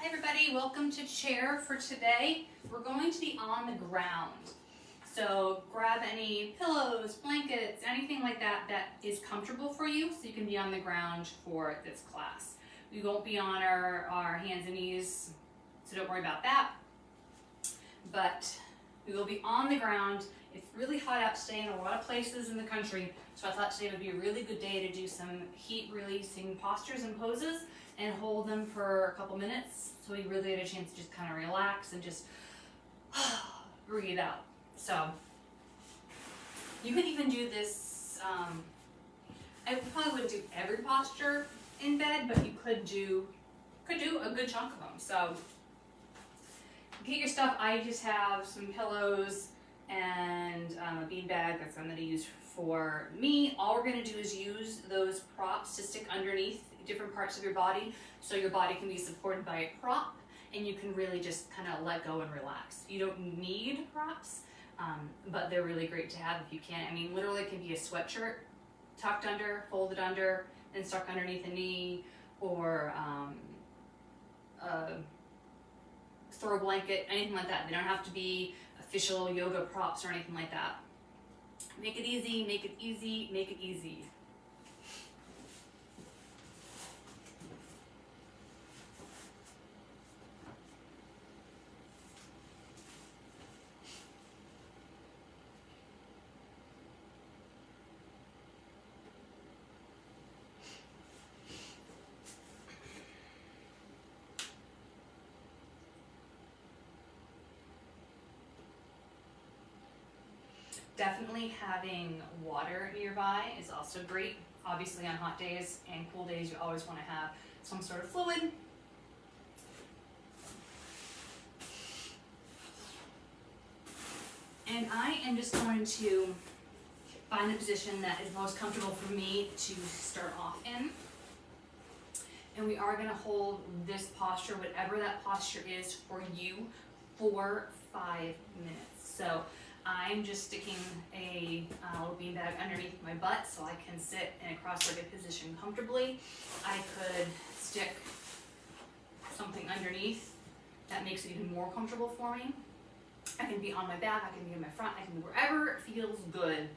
Hi everybody, welcome to chair for today. We're going to be on the ground. So grab any pillows, blankets, anything like that that is comfortable for you so you can be on the ground for this class. We won't be on our hands and knees, so don't worry about that. But we will be on the ground. It's really hot out today in a lot of places in the country, so I thought today would be a really good day to do some heat releasing postures and poses and hold them for a couple minutes so we really get a chance to just kind of relax and just breathe out. So you can even do this, I probably wouldn't do every posture in bed, but you could do a good chunk of them. So get your stuff. I just have some pillows and a bean bag that's I'm going to use for me. All we're going to do is use those props to stick underneath different parts of your body so your body can be supported by a prop and you can really just kind of let go and relax. You don't need props, but they're really great to have if you can. I mean, literally it can be a sweatshirt tucked under, folded under, and stuck underneath the knee, or a throw blanket, anything like that. They don't have to be official yoga props or anything like that. Make it easy, make it easy, make it easy. Definitely having water nearby is also great. Obviously on hot days and cool days, you always want to have some sort of fluid. And I am just going to find the position that is most comfortable for me to start off in. And we are going to hold this posture, whatever that posture is for you, for 5 minutes. So I'm just sticking a little bean bag underneath my butt so I can sit in a cross-legged position comfortably. I could stick something underneath that makes it even more comfortable for me. I can be on my back, I can be in my front, I can be wherever it feels good.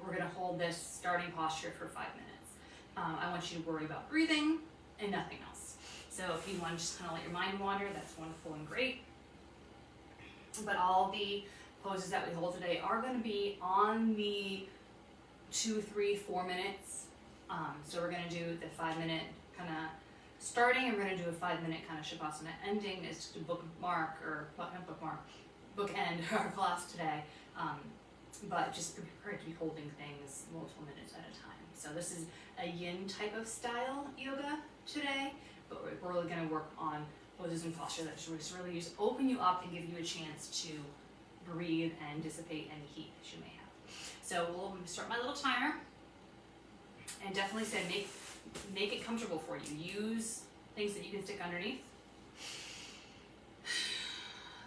We're gonna hold this starting posture for 5 minutes. I want you to worry about breathing and nothing else. So if you want to just kind of let your mind wander, that's wonderful and great. But all the poses that we hold today are going to be on the 2, 3, 4 minutes. So we're going to do the 5 minute kind of starting, and we're going to do a 5 minute kind of shavasana ending is to bookend our class today. But just be prepared to be holding things multiple minutes at a time. So this is a yin type of style yoga today, but we're really going to work on poses and posture that just really just open you up and give you a chance to breathe and dissipate any heat that you may have. So we'll start my little timer, and definitely say make it comfortable for you. Use things that you can stick underneath.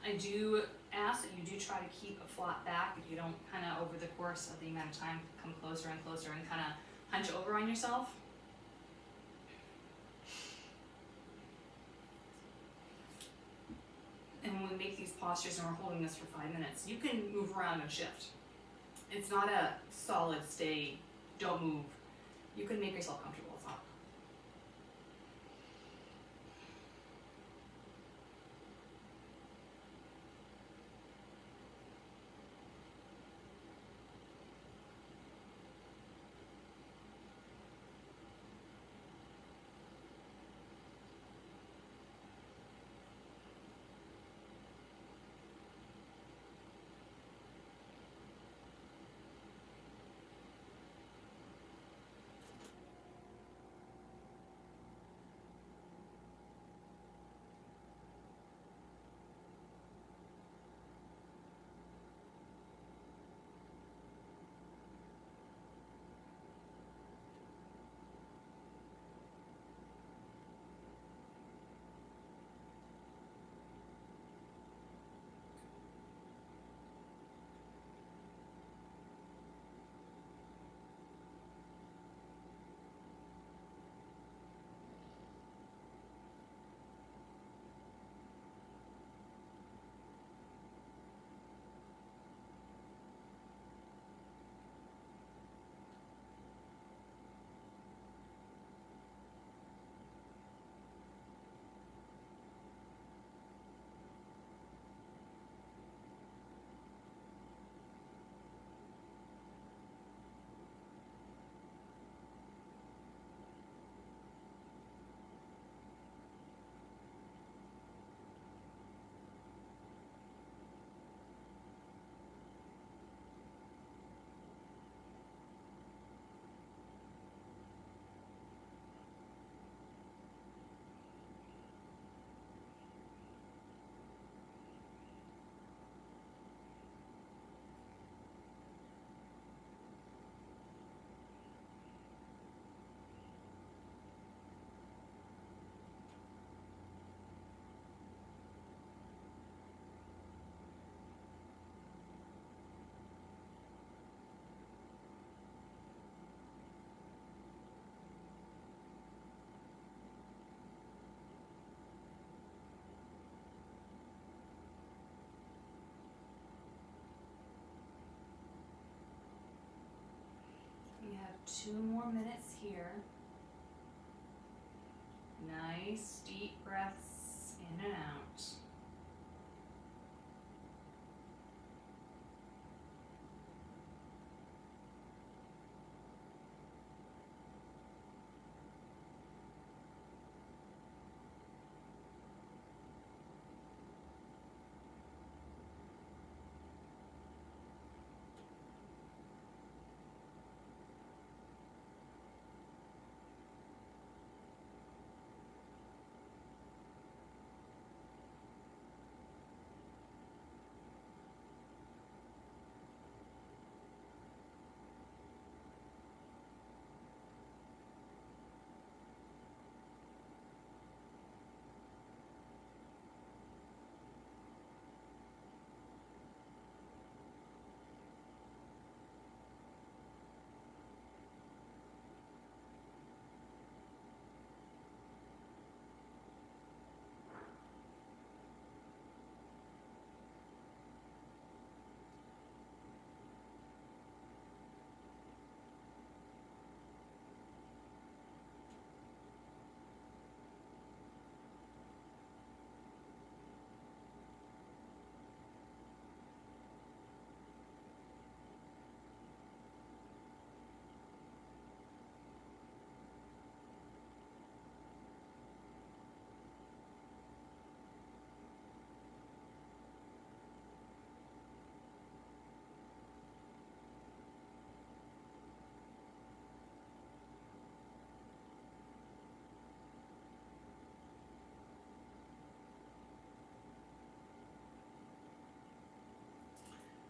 I do ask that you do try to keep a flat back. If you don't kind of over the course of the amount of time come closer and closer and kind of hunch over on yourself. And when we make these postures and we're holding this for 5 minutes, you can move around and shift. It's not a solid stay, don't move. You can make yourself comfortable. It's not. 2 more minutes here. Nice deep breaths in and out.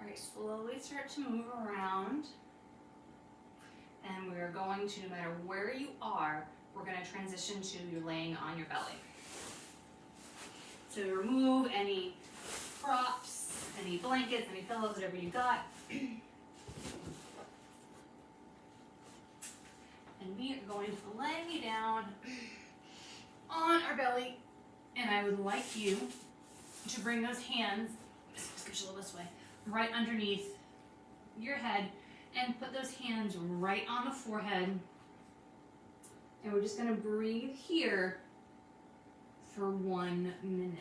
All right, slowly start to move around. And we're going to, no matter where you are, we're going to transition to you're laying on your belly. So remove any props, any blankets, any pillows, whatever you got. And we are going to lay you down on our belly. And I would like you to bring those hands, scooch a little this way, right underneath your head, and put those hands right on the forehead. And we're just gonna breathe here for 1 minute.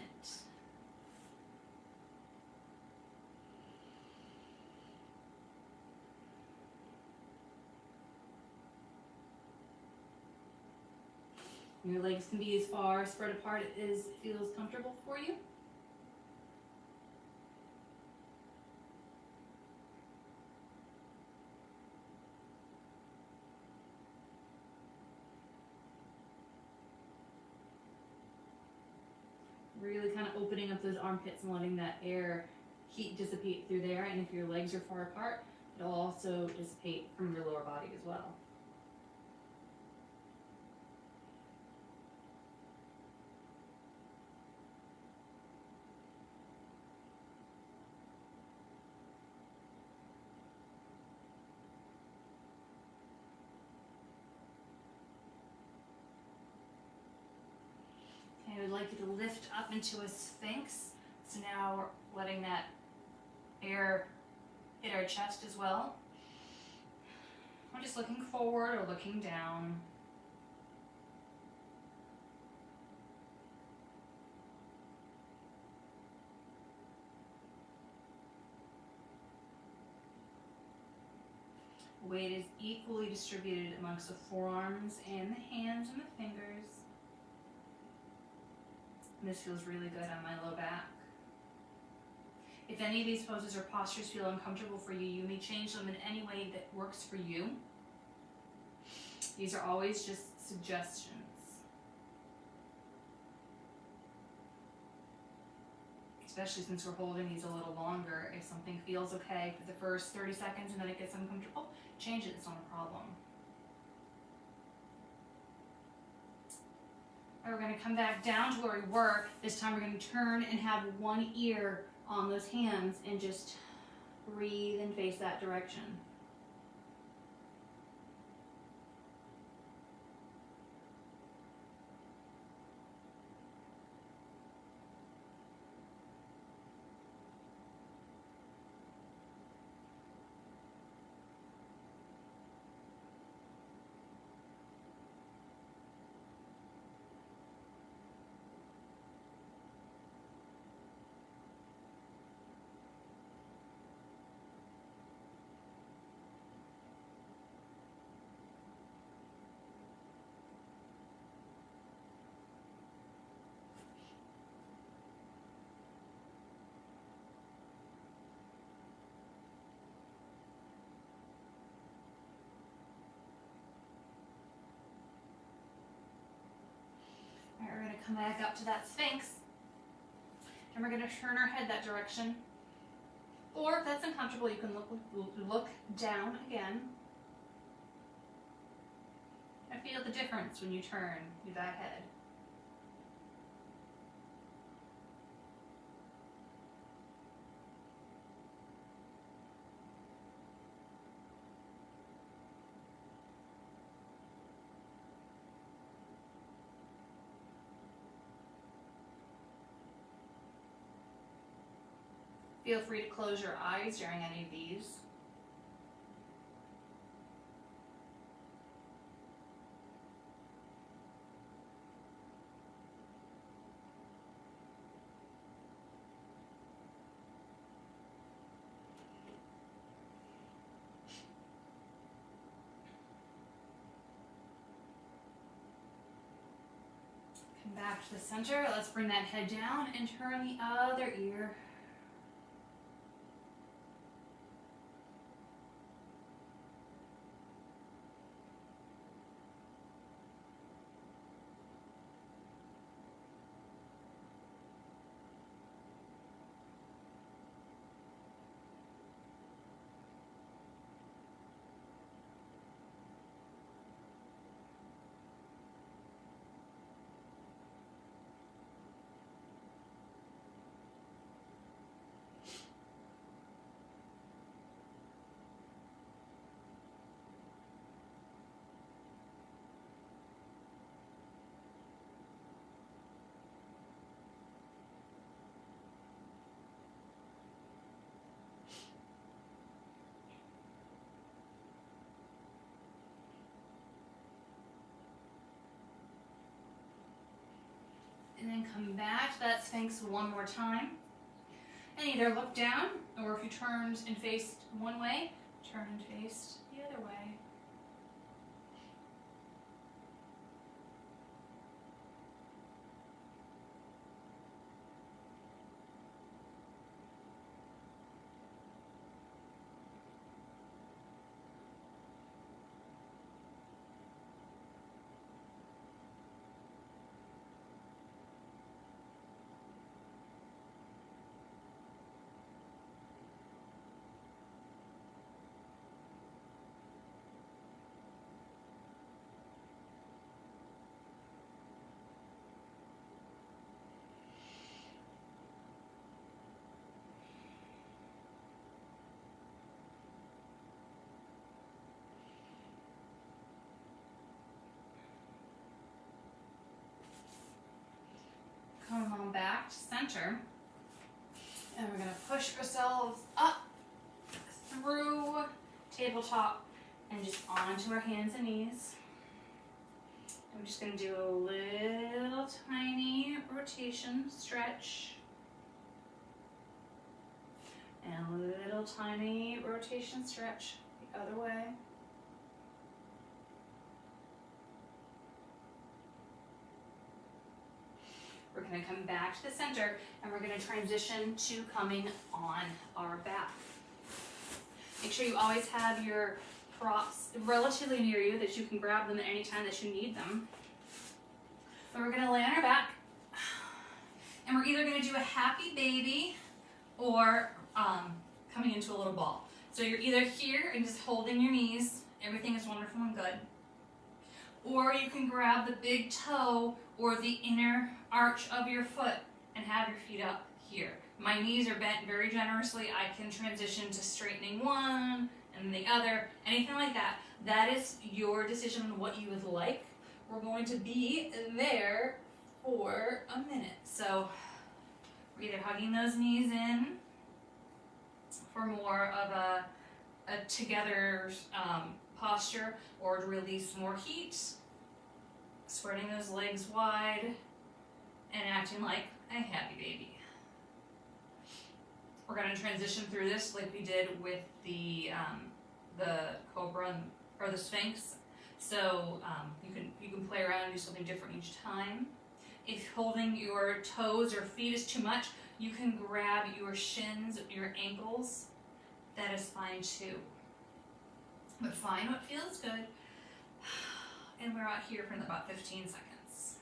Your legs can be as far spread apart as it feels comfortable for you. Really kind of opening up those armpits and letting that air heat dissipate through there. And if your legs are far apart, it'll also dissipate from your lower body as well. I would like you to lift up into a sphinx. So now we're letting that air hit our chest as well. We're just looking forward or looking down. Weight is equally distributed amongst the forearms and the hands and the fingers. This feels really good on my low back. If any of these poses or postures feel uncomfortable for you, you may change them in any way that works for you. These are always just suggestions. Especially since we're holding these a little longer. If something feels okay for the first 30 seconds and then it gets uncomfortable, change it, it's not a problem. We're going to come back down to where we were. This time we're going to turn and have one ear on those hands and just breathe and face that direction. come back up to that Sphinx. And we're gonna turn our head that direction. Or if that's uncomfortable, you can look down again. And feel the difference when you turn that head. Feel free to close your eyes during any of these. Come back to the center. Let's bring that head down and turn the other ear. And then come back to that Sphinx one more time. And either look down, or if you turned and faced one way, turn and face the other way. Come on back to center. And we're gonna push ourselves up through tabletop and just onto our hands and knees. And we're just gonna do a little tiny rotation stretch. And a little tiny rotation stretch the other way. We're going to come back to the center and we're going to transition to coming on our back. Make sure you always have your props relatively near you that you can grab them at any time that you need them. But we're going to lay on our back and we're either going to do a happy baby or coming into a little ball. So you're either here and just holding your knees, everything is wonderful and good. Or you can grab the big toe or the inner arch of your foot and have your feet up here. My knees are bent very generously. I can transition to straightening one and the other, anything like that. That is your decision on what you would like. We're going to be there for a minute. So we're either hugging those knees in for more of a together posture, or to release more heat, spreading those legs wide and acting like a happy baby. We're going to transition through this like we did with the cobra or the Sphinx. So you can play around and do something different each time. If holding your toes or feet is too much, you can grab your shins, your ankles. That is fine too. But find what feels good. And we're out here for about 15 seconds.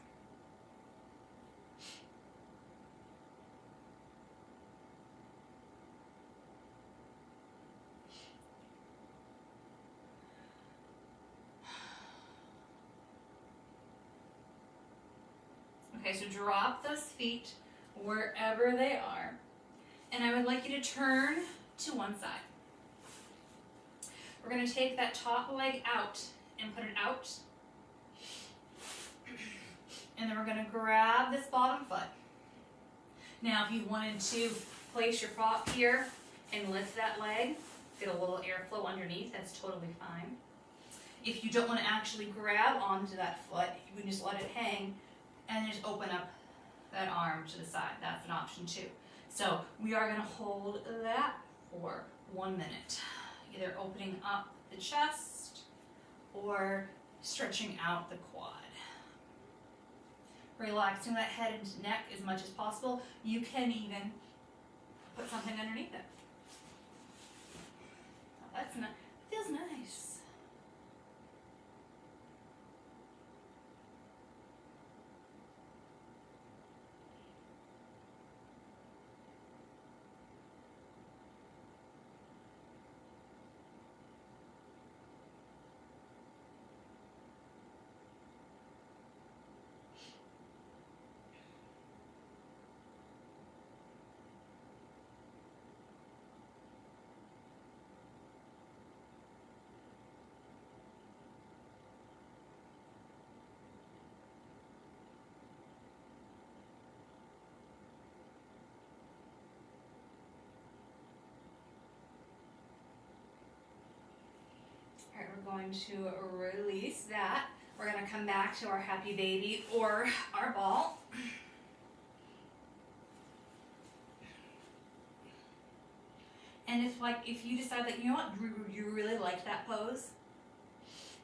Okay, so drop those feet wherever they are. And I would like you to turn to one side. We're going to take that top leg out and put it out. And then we're going to grab this bottom foot. Now, if you wanted to place your foot here and lift that leg, get a little airflow underneath, that's totally fine. If you don't want to actually grab onto that foot, you can just let it hang and just open up that arm to the side. That's an option too. So we are going to hold that for 1 minute, either opening up the chest or stretching out the quad. Relaxing that head and neck as much as possible. You can even put something underneath it. Oh, that's nice. Feels nice. All right, we're going to release that. We're going to come back to our happy baby or our ball. And if you decide that, you know what, you really like that pose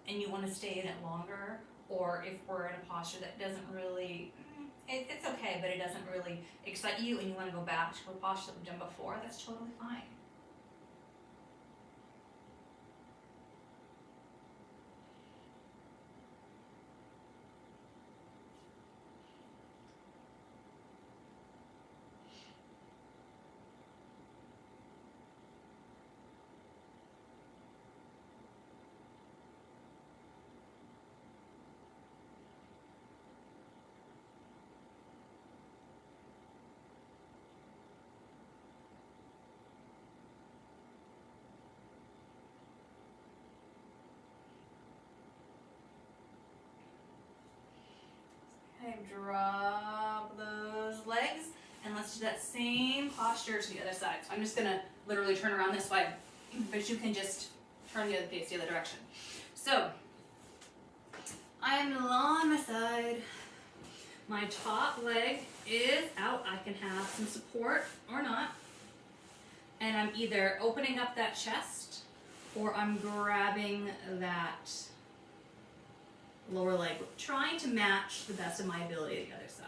and you want to stay in it longer, or if we're in a posture that doesn't really, it's okay, but it doesn't really excite you and you want to go back to a posture that we've done before, that's totally fine. Okay, drop those legs, and let's do that same posture to the other side. So I'm just gonna literally turn around this way, but you can just turn the other face the other direction. So I'm on my side. My top leg is out. I can have some support or not. And I'm either opening up that chest or I'm grabbing that lower leg, trying to match the best of my ability the other side.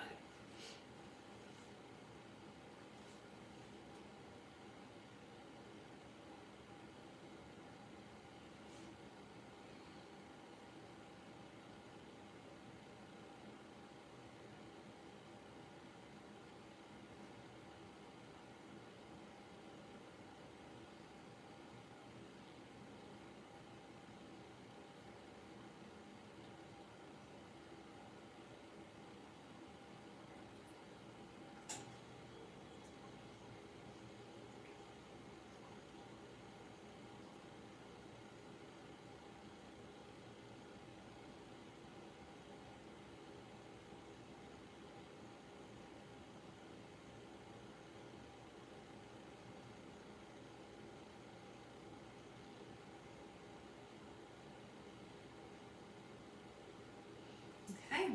Okay,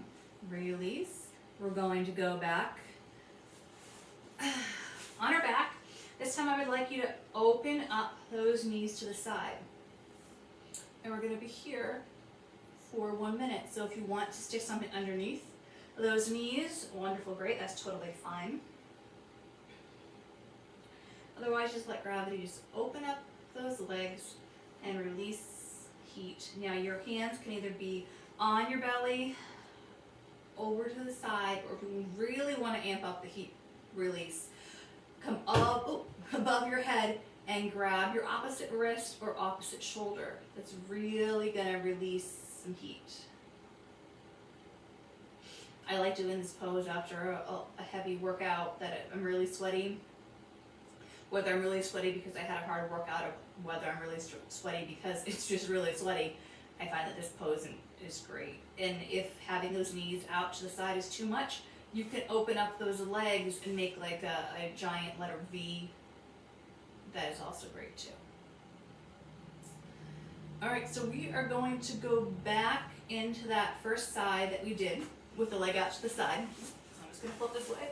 release. We're going to go back on our back. This time I would like you to open up those knees to the side. And we're going to be here for 1 minute. So if you want to stick something underneath those knees, wonderful, great, that's totally fine. Otherwise, just let gravity just open up those legs and release heat. Now your hands can either be on your belly, over to the side, or if you really want to amp up the heat release, come up above your head and grab your opposite wrist or opposite shoulder. That's really going to release some heat. I like doing this pose after a heavy workout that I'm really sweaty. Whether I'm really sweaty because I had a hard workout or whether I'm really sweaty because it's just really sweaty, I find that this pose is great. And if having those knees out to the side is too much, you can open up those legs and make like a giant letter V. That is also great too. Alright, so we are going to go back into that first side that we did with the leg out to the side. So I'm just going to flip this way.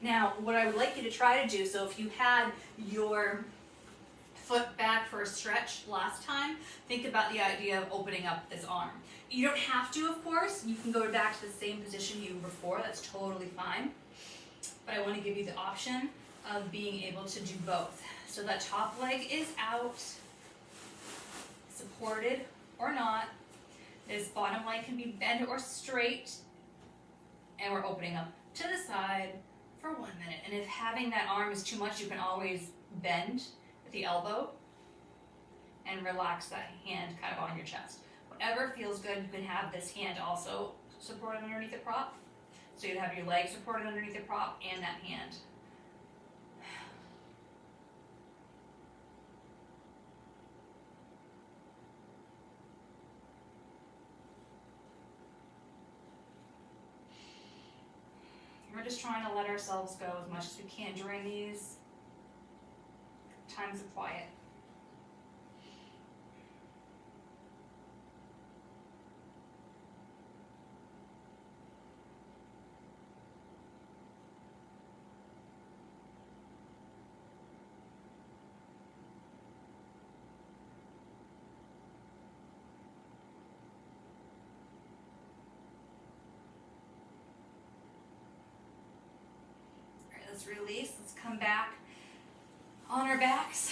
Now, what I would like you to try to do, so if you had your foot back for a stretch last time, think about the idea of opening up this arm. You don't have to, of course. You can go back to the same position you were before. That's totally fine. But I want to give you the option of being able to do both. So that top leg is out, supported or not. This bottom leg can be bent or straight. And we're opening up to the side for 1 minute. And if having that arm is too much, you can always bend at the elbow and relax that hand kind of on your chest. Whatever feels good, you can have this hand also supported underneath the prop. So you'd have your leg supported underneath the prop and that hand. We're just trying to let ourselves go as much as we can during these times of quiet. Let's release, let's come back on our backs,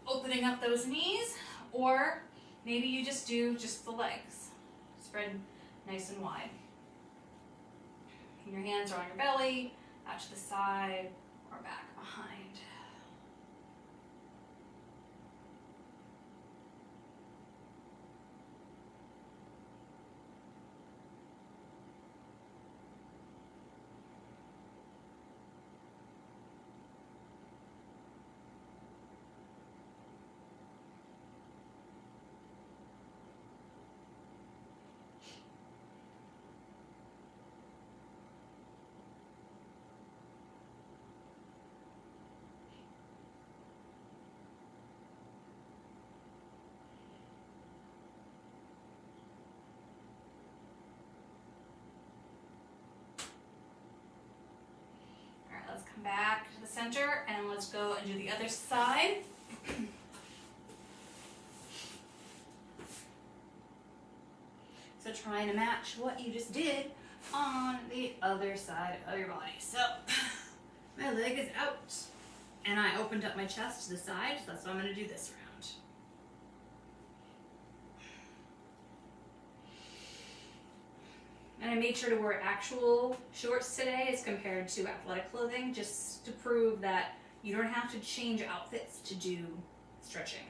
opening up those knees, or maybe you just do just the legs, spread nice and wide. And your hands are on your belly, out to the side, or back behind. Let's come back to the center and let's go and do the other side. So trying to match what you just did on the other side of your body. So my leg is out and I opened up my chest to the side, so that's what I'm going to do this round. And I made sure to wear actual shorts today as compared to athletic clothing, just to prove that you don't have to change outfits to do stretching.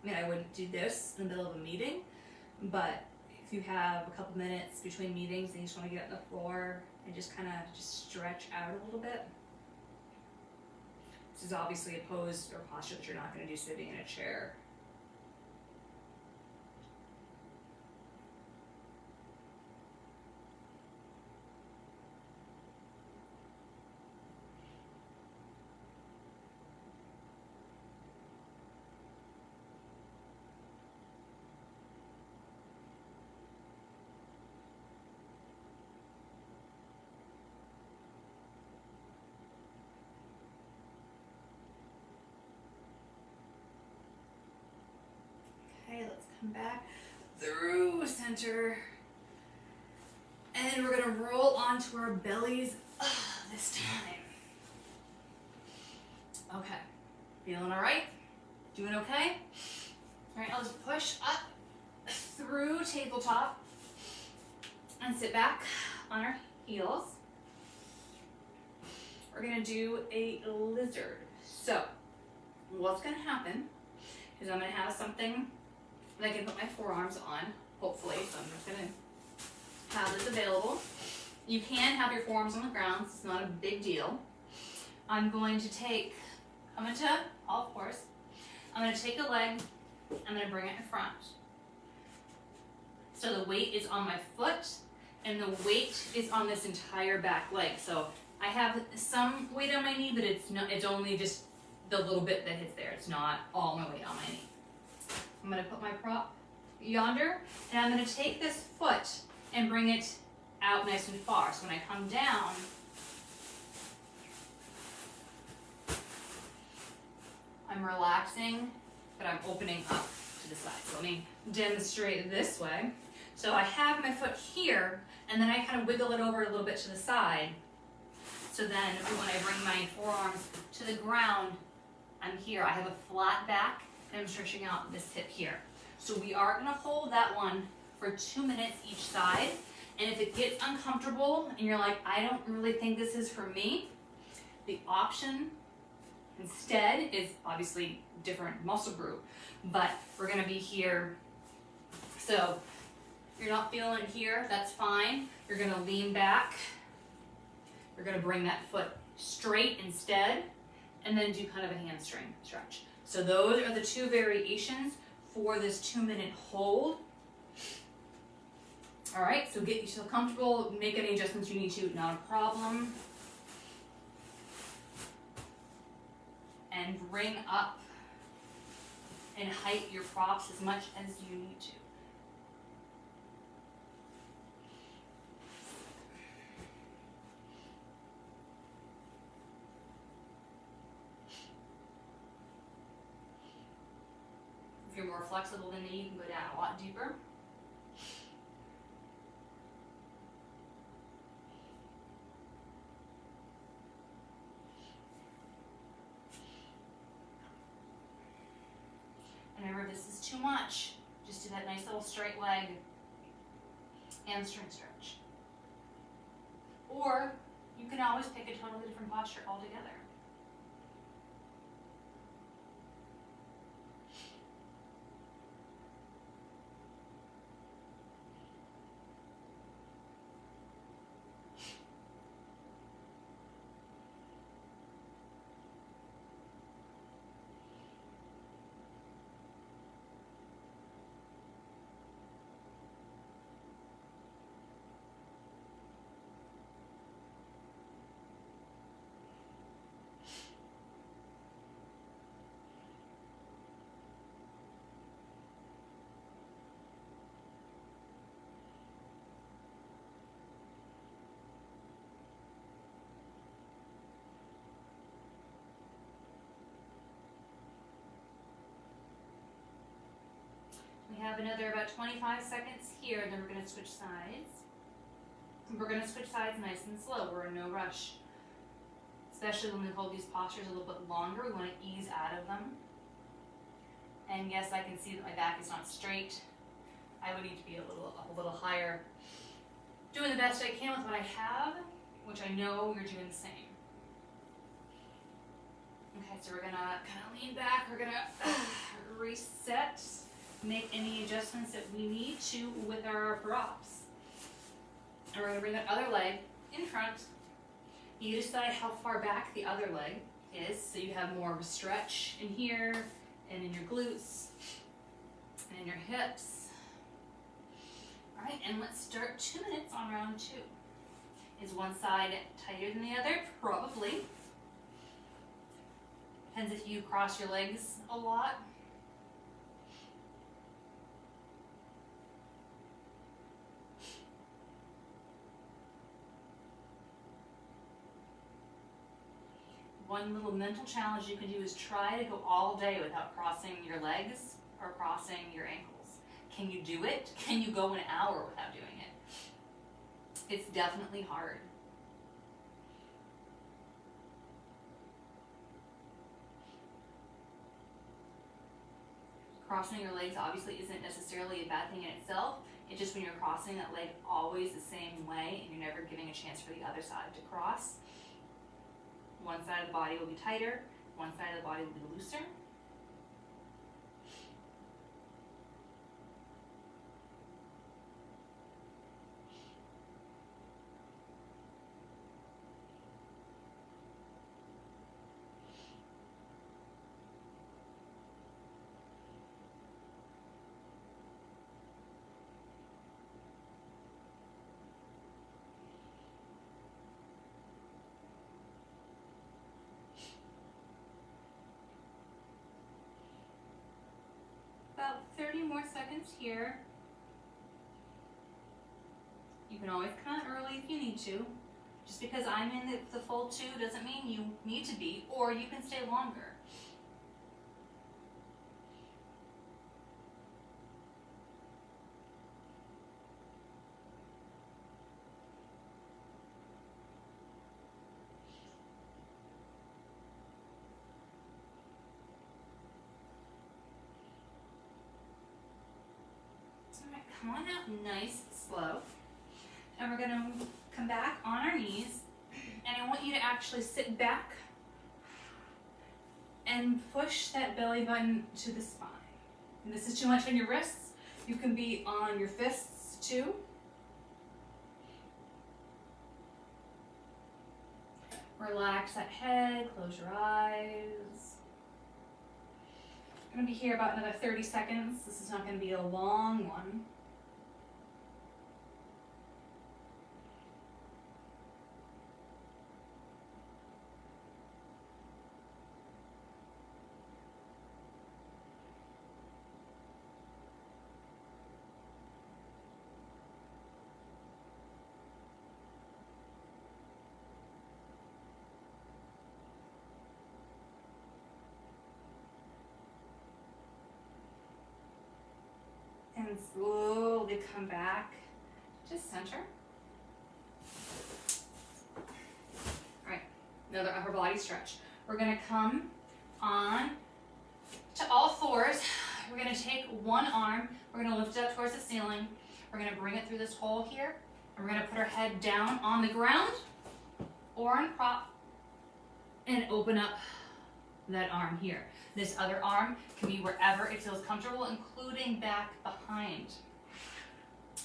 I mean, I wouldn't do this in the middle of a meeting, but if you have a couple minutes between meetings and you just want to get on the floor and just kind of just stretch out a little bit. This is obviously a pose or posture that you're not going to do sitting in a chair. Okay, let's come back through center. And we're gonna roll onto our bellies this time. Okay, feeling all right? Doing okay? All right, I'll just push up through tabletop and sit back on our heels. We're gonna do a lizard. So, what's gonna happen is I'm gonna have something that I can put my forearms on, hopefully. So I'm just gonna have this available. You can have your forearms on the ground, it's not a big deal. I'm going to take, all fours, I'm going to take a leg, I'm going to bring it in front. So the weight is on my foot, and the weight is on this entire back leg. So I have some weight on my knee, but it's only just the little bit that hits there. It's not all my weight on my knee. I'm going to put my prop yonder, and I'm going to take this foot and bring it out nice and far. So when I come down, I'm relaxing, but I'm opening up to the side. So let me demonstrate this way. So I have my foot here, and then I kind of wiggle it over a little bit to the side. So then when I bring my forearms to the ground, I'm here. I have a flat back, and I'm stretching out this hip here. So we are going to hold that one for 2 minutes each side. And if it gets uncomfortable and you're like, I don't really think this is for me, the option instead is obviously different muscle group, but we're going to be here. So if you're not feeling it here, that's fine. You're going to lean back. You're going to bring that foot straight instead, and then do kind of a hamstring stretch. So those are the two variations for this 2-minute hold. All right, so get yourself comfortable, make any adjustments you need to, not a problem. And bring up and height your props as much as you need to. If you're more flexible than me, you can go down a lot deeper. Whenever this is too much, just do that nice little straight leg hamstring stretch. Or you can always pick a totally different posture altogether. We have another about 25 seconds here, and then we're going to switch sides. We're going to switch sides nice and slow. We're in no rush. Especially when we hold these postures a little bit longer, we want to ease out of them. And yes, I can see that my back is not straight. I would need to be a little higher. Doing the best I can with what I have, which I know you're doing the same. Okay, so we're going to kind of lean back. We're going to reset. Make any adjustments that we need to with our props. And we're going to bring that other leg in front. You decide how far back the other leg is, so you have more of a stretch in here, and in your glutes, and in your hips. All right, and let's start 2 minutes on round 2. Is one side tighter than the other? Probably. Depends if you cross your legs a lot. One little mental challenge you can do is try to go all day without crossing your legs or crossing your ankles. Can you do it? Can you go an hour without doing it? It's definitely hard. Crossing your legs obviously isn't necessarily a bad thing in itself. It's just when you're crossing that leg always the same way and you're never giving a chance for the other side to cross. One side of the body will be tighter, one side of the body will be looser. more seconds here. You can always come early if you need to. Just because I'm in the full 2 doesn't mean you need to be, or you can stay longer. Alright, come on out nice, slow. And we're gonna come back on our knees, and I want you to actually sit back and push that belly button to the spine. And this is too much on your wrists. You can be on your fists too. Relax that head, close your eyes. I'm gonna be here about another 30 seconds. This is not gonna be a long one. And slowly come back to center. All right, another upper body stretch. We're gonna come on to all fours. We're gonna take one arm, we're gonna lift it up towards the ceiling. We're gonna bring it through this hole here, and we're gonna put our head down on the ground or on prop and open up that arm here. This other arm can be wherever it feels comfortable, including back behind.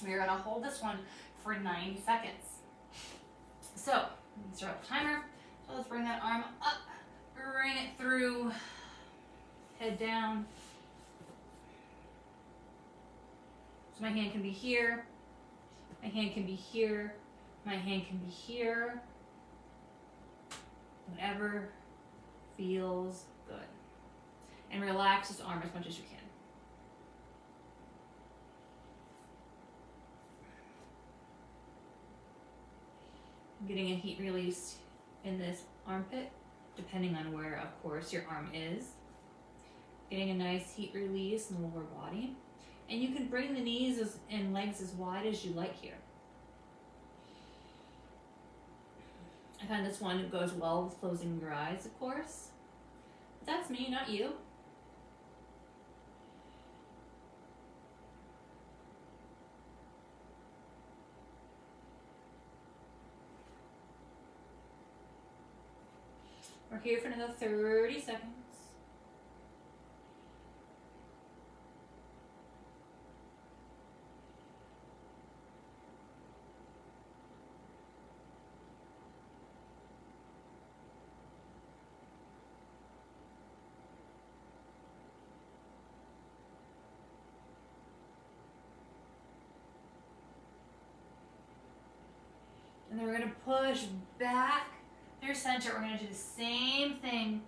We're gonna hold this one for 90 seconds. So, let's start the timer. So let's bring that arm up, bring it through, head down. So my hand can be here, my hand can be here, my hand can be here. Whatever feels good. And relax this arm as much as you can. Getting a heat release in this armpit, depending on where, of course, your arm is. Getting a nice heat release in the lower body. And you can bring the knees and legs as wide as you like here. I find this one goes well with closing your eyes, of course. But that's me, not you. We're here for another 30 seconds. And then we're going to push back through center. We're going to do the same thing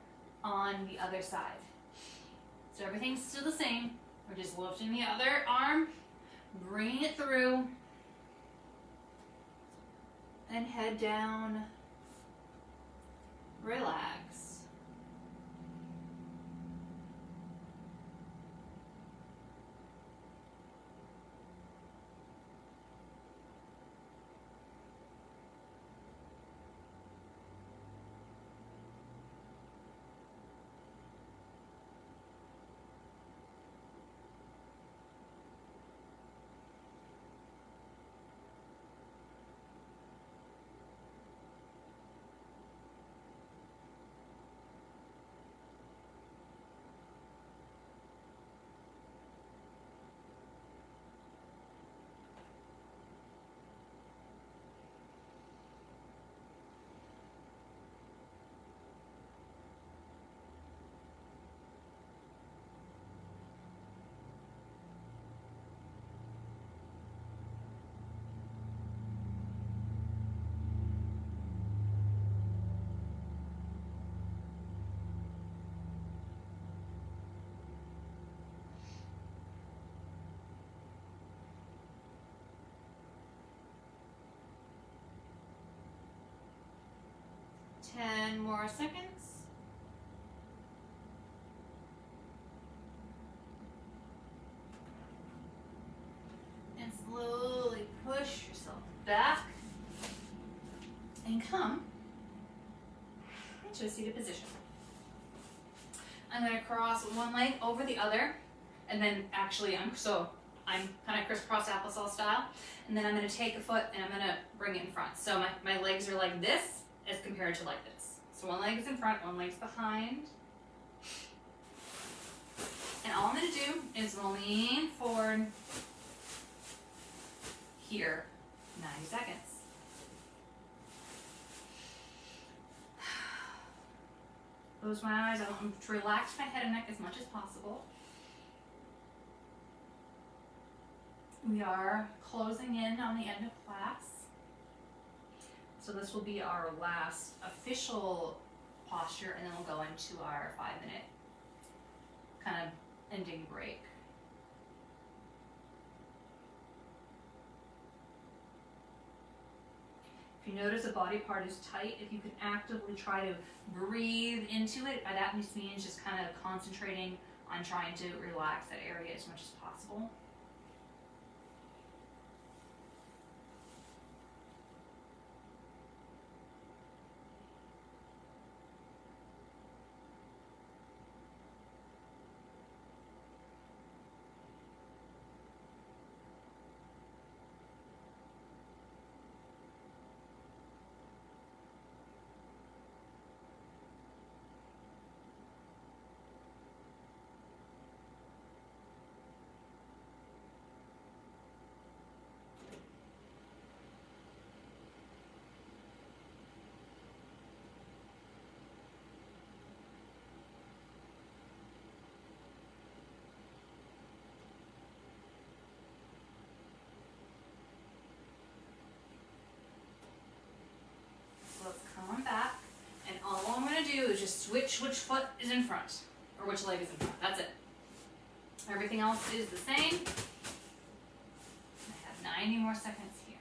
on the other side. So everything's still the same. We're just lifting the other arm, bringing it through, and head down. Relax. 10 more seconds. And slowly push yourself back and come into a seated position. I'm going to cross one leg over the other, and then actually I'm kind of crisscross applesauce style, and then I'm going to take a foot and I'm going to bring it in front. So my legs are like this as compared to like this. So one leg is in front, one leg's behind. And all I'm going to do is lean forward here, 90 seconds. Close my eyes. I want to relax my head and neck as much as possible. We are closing in on the end of class. So this will be our last official posture, and then we'll go into our 5-minute kind of ending break. If you notice a body part is tight, if you can actively try to breathe into it, by that means just kind of concentrating on trying to relax that area as much as possible. Come back, and all I'm going to do is just switch which foot is in front, or which leg is in front. That's it. Everything else is the same. I have 90 more seconds here.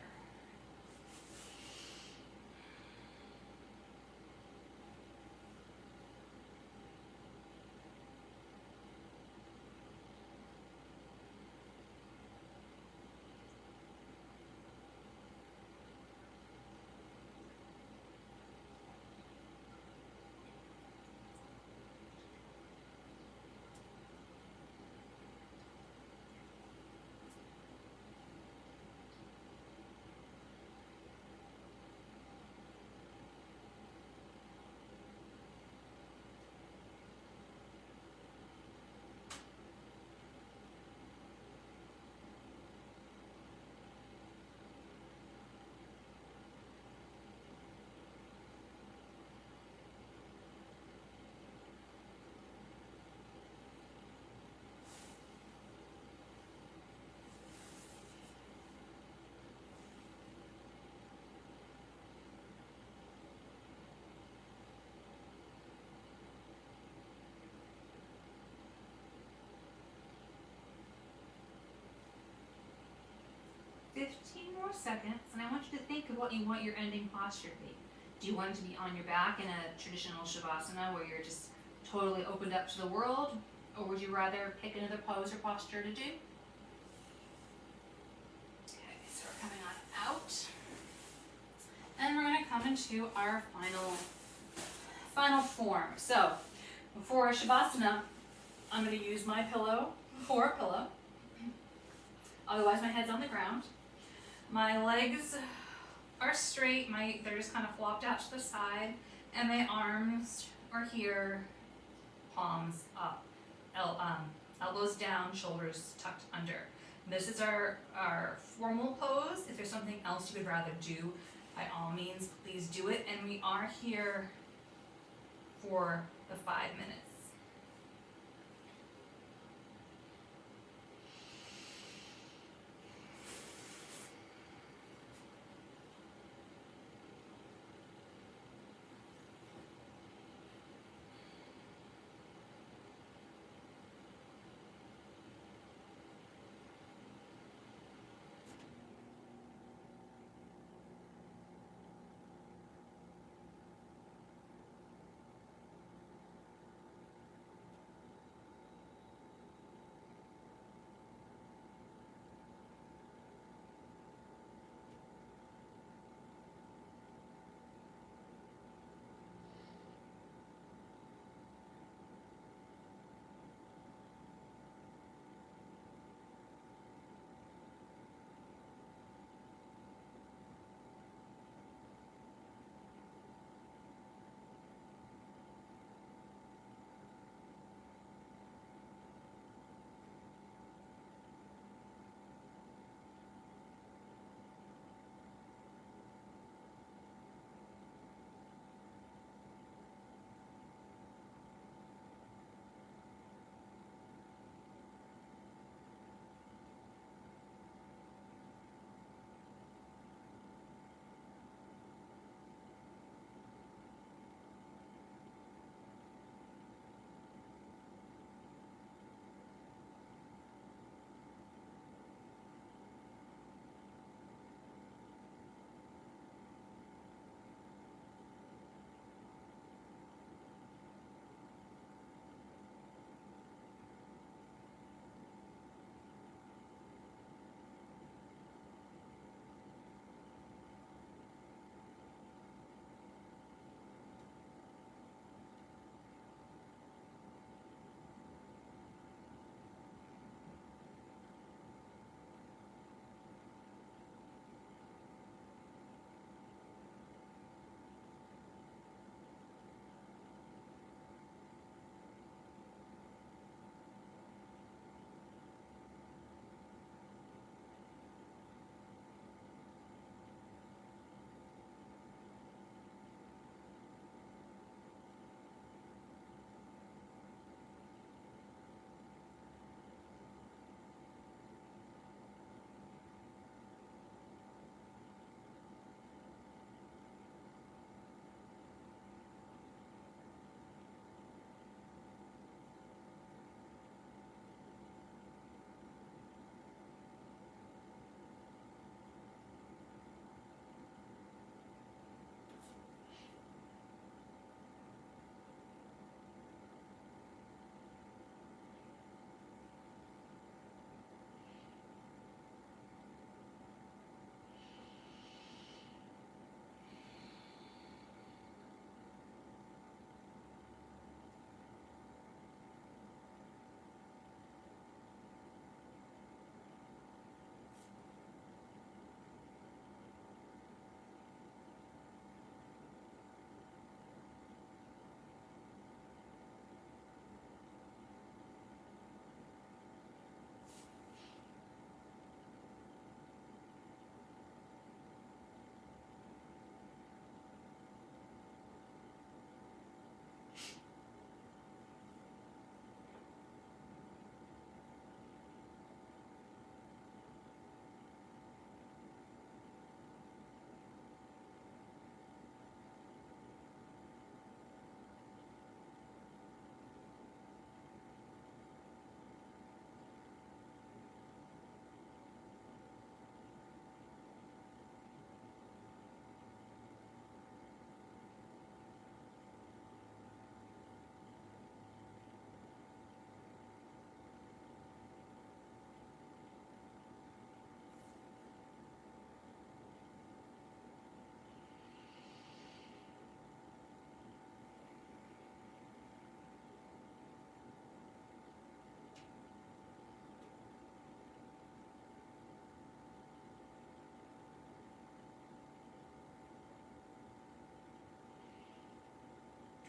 More seconds, and I want you to think of what you want your ending posture to be. Do you want it to be on your back in a traditional Shavasana where you're just totally opened up to the world, or would you rather pick another pose or posture to do? Okay, so we're coming on out, and we're going to come into our final form. So for Shavasana, I'm going to use my pillow for a pillow. Otherwise, my head's on the ground. My legs are straight, they're just kind of flopped out to the side, and my arms are here, palms up, elbows down, shoulders tucked under. This is our formal pose. If there's something else you would rather do, by all means, please do it. And we are here for the 5 minutes.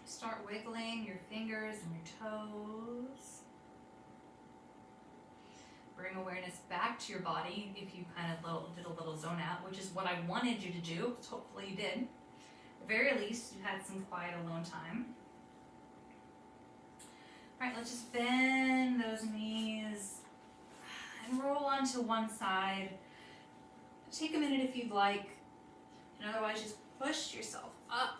Start wiggling your fingers and your toes. Bring awareness back to your body if you kind of did a little zone out, which is what I wanted you to do, so hopefully you did. At the very least, you had some quiet alone time. All right, let's just bend those knees and roll onto one side. Take a minute if you'd like, and otherwise just push yourself up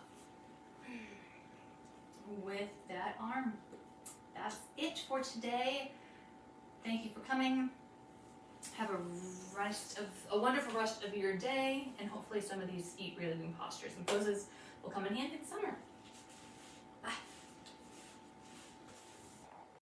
with that arm. That's it for today. Thank you for coming. Have a wonderful rest of your day, and hopefully some of these eat really good postures and poses will come in handy in summer.